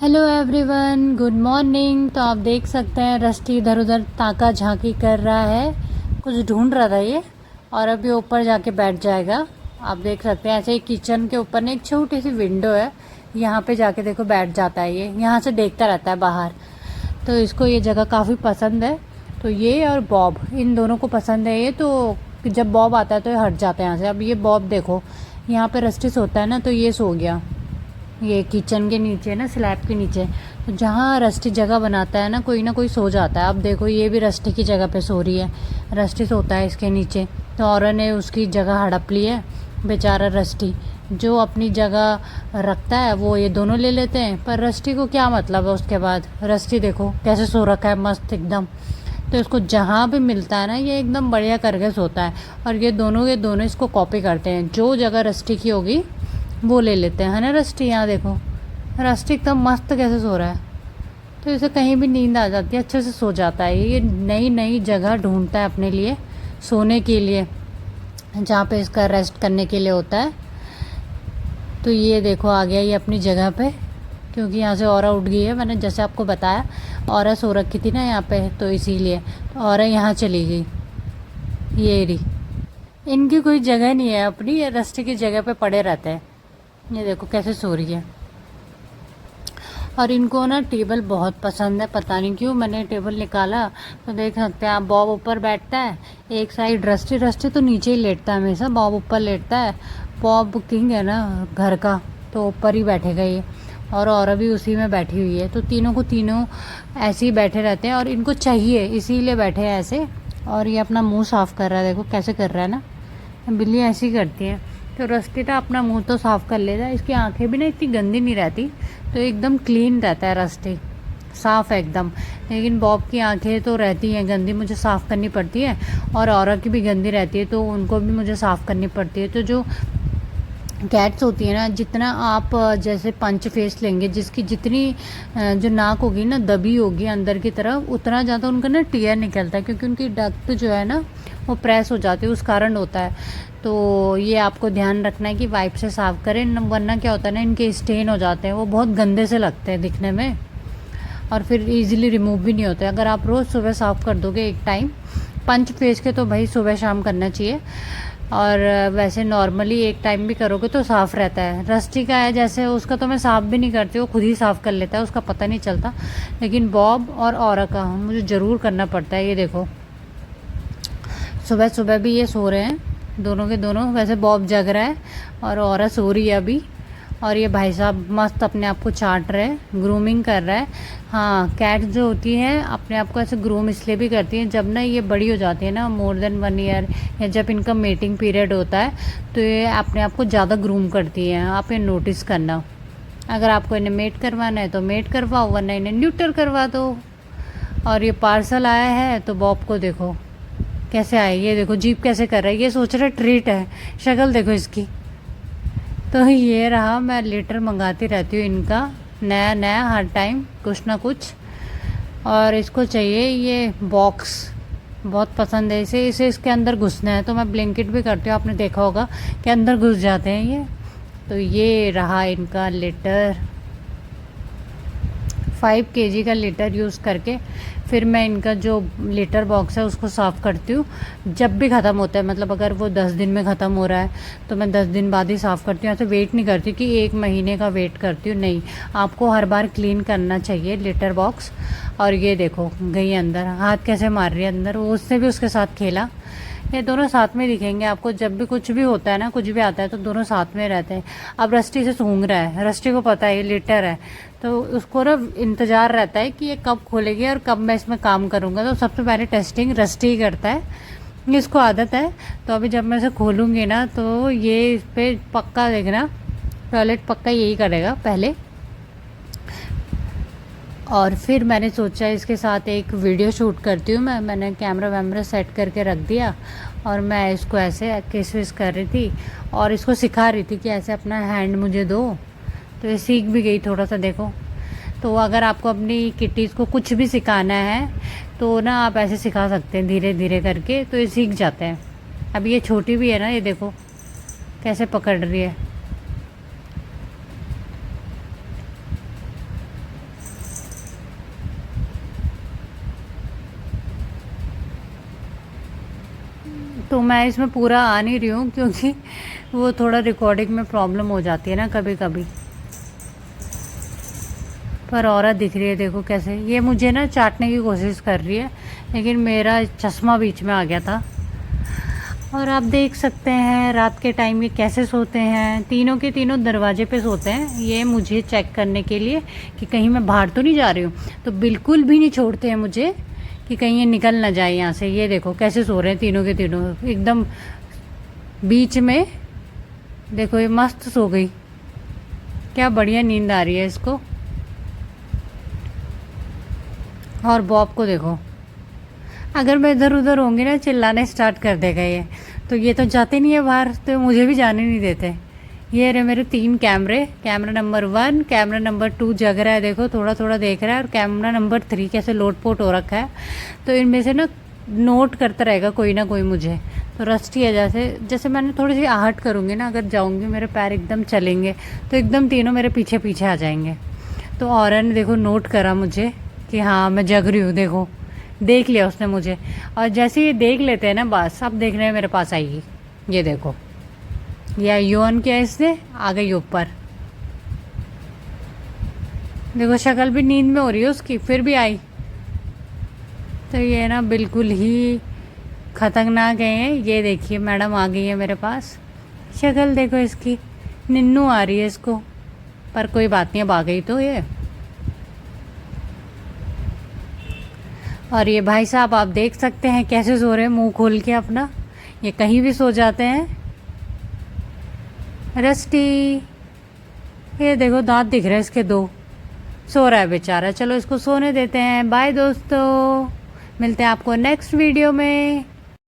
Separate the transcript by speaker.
Speaker 1: Hello everyone, good morning. तो आप देख सकते हैं रस्टी इधर उधर ताका झांकी कर रहा है, कुछ ढूंढ रहा था ये। और अभी ऊपर जाके बैठ जाएगा। आप देख सकते हैं ऐसे ही किचन के ऊपर ना एक छोटी सी विंडो है, यहाँ पे जाके देखो बैठ जाता है ये, यहाँ से देखता रहता है बाहर। तो इसको ये जगह काफ़ी पसंद है। तो ये और बॉब, इन दोनों को पसंद है ये। तो जब बॉब आता है तो ये हट जाते हैं यहाँ से। अब ये बॉब देखो, यहाँ पे रस्टी सोता है ना, तो ये सो गया ये किचन के नीचे ना, स्लैब के नीचे। तो जहाँ रस्टी जगह बनाता है ना कोई सो जाता है। अब देखो ये भी रस्टी की जगह पे सो रही है, रस्टी सोता है इसके नीचे। तो औरत ने उसकी जगह हड़प ली है। बेचारा रस्टी जो अपनी जगह रखता है वो ये दोनों ले लेते हैं, पर रस्टी को क्या मतलब है उसके बाद। रस्टी देखो कैसे सो रखा है मस्त एकदम। तो इसको जहाँ भी मिलता है ना ये एकदम बढ़िया करके सोता है। और ये दोनों इसको कॉपी करते हैं, जो जगह रस्टी की होगी वो ले लेते हैं, है ना रस्टी। यहाँ देखो रस्टी एकदम मस्त कैसे सो रहा है। तो इसे कहीं भी नींद आ जाती है, अच्छे से सो जाता है। ये नई नई जगह ढूंढता है अपने लिए सोने के लिए, जहाँ पे इसका रेस्ट करने के लिए होता है। तो ये देखो आ गया ये अपनी जगह पे, क्योंकि यहाँ से औरा उठ गई है। मैंने जैसे आपको बताया औरा सो रखी थी ना यहाँ पे, तो इसीलिए तो औरा यहाँ चली गई। ये रही, इनकी कोई जगह नहीं है अपनी, ये रस्टी की जगह पे पड़े रहते हैं। ये देखो कैसे सो रही है। और इनको ना टेबल बहुत पसंद है, पता नहीं क्यों। मैंने टेबल निकाला तो देख सकते हैं आप, बॉब ऊपर बैठता है एक साइड, रस्टी रस्टी तो नीचे ही लेटता है हमेशा, बॉब ऊपर लेटता है। बॉब किंग है ना घर का, तो ऊपर ही बैठेगा ये। और भी उसी में बैठी हुई है। तो तीनों को तीनों ऐसे ही बैठे रहते हैं और इनको चाहिए, इसीलिए बैठे हैं ऐसे। और ये अपना मुँह साफ़ कर रहा है, देखो कैसे कर रहा है ना। बिल्ली ऐसी ही करती है। तो रस्टी ना अपना मुंह तो साफ़ कर लेता है, इसकी आंखें भी ना इतनी गंदी नहीं रहती, तो एकदम क्लीन रहता है रस्टी, साफ़ है एकदम। लेकिन बॉब की आंखें तो रहती हैं गंदी, मुझे साफ़ करनी पड़ती है। और औरत की भी गंदी रहती है, तो उनको भी मुझे साफ़ करनी पड़ती है। तो जो कैट्स होती है ना, जितना आप जैसे पंच फेस लेंगे, जिसकी जितनी जो नाक होगी ना दबी होगी अंदर की तरफ, उतना ज़्यादा उनका ना टीयर निकलता है, क्योंकि उनकी डक्ट जो है ना वो प्रेस हो जाती है, उस कारण होता है। तो ये आपको ध्यान रखना है कि वाइप से साफ़ करें, वरना क्या होता है ना, इनके स्टेन हो जाते हैं, वो बहुत गंदे से लगते हैं दिखने में, और फिर इजीली रिमूव भी नहीं होते। अगर आप रोज़ सुबह साफ़ कर दोगे एक टाइम, पंच फेस के तो भाई सुबह शाम करना चाहिए, और वैसे नॉर्मली एक टाइम भी करोगे तो साफ़ रहता है। रस्टी का है जैसे, उसका तो मैं साफ़ भी नहीं करती, वो खुद ही साफ़ कर लेता है, उसका पता नहीं चलता। लेकिन बॉब और औरा का मुझे ज़रूर करना पड़ता है। ये देखो सुबह सुबह भी ये सो रहे हैं, दोनों के दोनों। वैसे बॉब जग रहा है और औरा सो रही है अभी। और ये भाई साहब मस्त अपने आप को चाट रहे हैं, ग्रूमिंग कर रहा है। हाँ, कैट जो होती है अपने आप को ऐसे ग्रूम इसलिए भी करती हैं, जब ना ये बड़ी हो जाती है ना, मोर देन 1 ईयर, या जब इनका मेटिंग पीरियड होता है, तो ये अपने आप को ज़्यादा ग्रूम करती हैं। आप ये नोटिस करना। अगर आपको इन्हें मेट करवाना है तो मेट करवाओ, वरना इन्हें न्यूटर करवा दो। और ये पार्सल आया है, तो बॉब को देखो कैसे आए, ये देखो जीप कैसे कर रहा है, ये सोच रहा है ट्रीट है, शक्ल देखो इसकी। तो ये रहा, मैं लेटर मंगाती रहती हूँ इनका नया नया हर टाइम कुछ ना कुछ। और इसको चाहिए ये बॉक्स, बहुत पसंद है इसे इसके अंदर घुसना है, तो मैं ब्लैंकेट भी करती हूँ, आपने देखा होगा कि अंदर घुस जाते हैं ये। तो ये रहा इनका लेटर, 5 kg का लीटर यूज़ करके फिर मैं इनका जो लीटर बॉक्स है उसको साफ़ करती हूँ। जब भी ख़त्म होता है, मतलब अगर वो 10 दिन में ख़त्म हो रहा है तो मैं 10 दिन बाद ही साफ़ करती हूँ। ऐसे वेट नहीं करती कि 1 महीने का वेट करती हूँ, नहीं। आपको हर बार क्लीन करना चाहिए लीटर बॉक्स। और ये देखो गई अंदर, हाथ कैसे मार रही है अंदर, वो उससे भी उसके साथ खेला। ये दोनों साथ में दिखेंगे आपको, जब भी कुछ भी होता है ना, कुछ भी आता है तो दोनों साथ में रहते हैं। अब रस्टी से सूंघ रहा है, रस्टी को पता है ये लीटर है, तो उसको ना इंतज़ार रहता है कि ये कब खोलेगी और कब मैं इसमें काम करूँगा। तो सबसे पहले टेस्टिंग रस्टी ही करता है, इसको आदत है। तो अभी जब मैं इसे खोलूँगी ना, तो ये इस पर पक्का देखना, टॉयलेट पक्का यही करेगा पहले। और फिर मैंने सोचा इसके साथ एक वीडियो शूट करती हूँ। मैंने कैमरा वैमरा सेट करके रख दिया, और मैं इसको ऐसे किस विस कर रही थी और इसको सिखा रही थी कि ऐसे अपना हैंड मुझे दो। तो ये सीख भी गई थोड़ा सा, देखो। तो अगर आपको अपनी किटीज़ को कुछ भी सिखाना है तो ना आप ऐसे सिखा सकते हैं धीरे धीरे करके, तो ये सीख जाते हैं। अब ये छोटी भी है ना, ये देखो कैसे पकड़ रही है। तो मैं इसमें पूरा आ नहीं रही हूँ क्योंकि वो थोड़ा रिकॉर्डिंग में प्रॉब्लम हो जाती है ना कभी कभी। पर औरत दिख रही है, देखो कैसे ये मुझे ना चाटने की कोशिश कर रही है, लेकिन मेरा चश्मा बीच में आ गया था। और आप देख सकते हैं रात के टाइम ये कैसे सोते हैं, तीनों के तीनों दरवाजे पे सोते हैं। ये मुझे चेक करने के लिए कि कहीं मैं बाहर तो नहीं जा रही हूँ, तो बिल्कुल भी नहीं छोड़ते हैं मुझे कि कहीं ये निकल ना जाए यहाँ से। ये देखो कैसे सो रहे हैं तीनों के तीनों एकदम बीच में। देखो ये मस्त सो गई, क्या बढ़िया नींद आ रही है इसको। और बॉब को देखो, अगर मैं इधर उधर होंगी ना चिल्लाने स्टार्ट कर देगा ये। तो ये तो जाते नहीं है बाहर, तो मुझे भी जाने नहीं देते। ये रहे मेरे 3 कैमरे, कैमरा नंबर 1, कैमरा नंबर 2 जग रहा है, देखो थोड़ा थोड़ा देख रहा है, और कैमरा नंबर 3 कैसे लोटपोट हो रखा है। तो इनमें से ना नोट करता रहेगा कोई ना कोई मुझे। तो रस्टी है, जैसे जैसे मैंने थोड़ी सी आहट करूँगी ना, अगर जाऊँगी मेरे पैर एकदम चलेंगे तो एकदम तीनों मेरे पीछे पीछे आ जाएंगे। तो औरत ने देखो नोट करा मुझे कि हाँ मैं जग रही हूँ, देखो देख लिया उसने मुझे। और जैसे ये देख लेते हैं ना, बस अब देख रहे हैं मेरे पास आएगी। ये देखो या यौन किया इसने, आ गई ऊपर। देखो शक्ल भी नींद में हो रही है उसकी, फिर भी आई। तो ये ना बिल्कुल ही खतरनाक है। ये देखिए मैडम आ गई है मेरे पास, शक्ल देखो इसकी, निन्नू आ रही है इसको। पर कोई बात नहीं, अब आ गई तो ये। और ये भाई साहब आप देख सकते हैं कैसे सो रहे हैं मुंह खोल के अपना, ये कहीं भी सो जाते हैं। रस्टी, ये देखो दांत दिख रहे हैं इसके 2, सो रहा है बेचारा। चलो इसको सोने देते हैं। बाय दोस्तों, मिलते हैं आपको नेक्स्ट वीडियो में।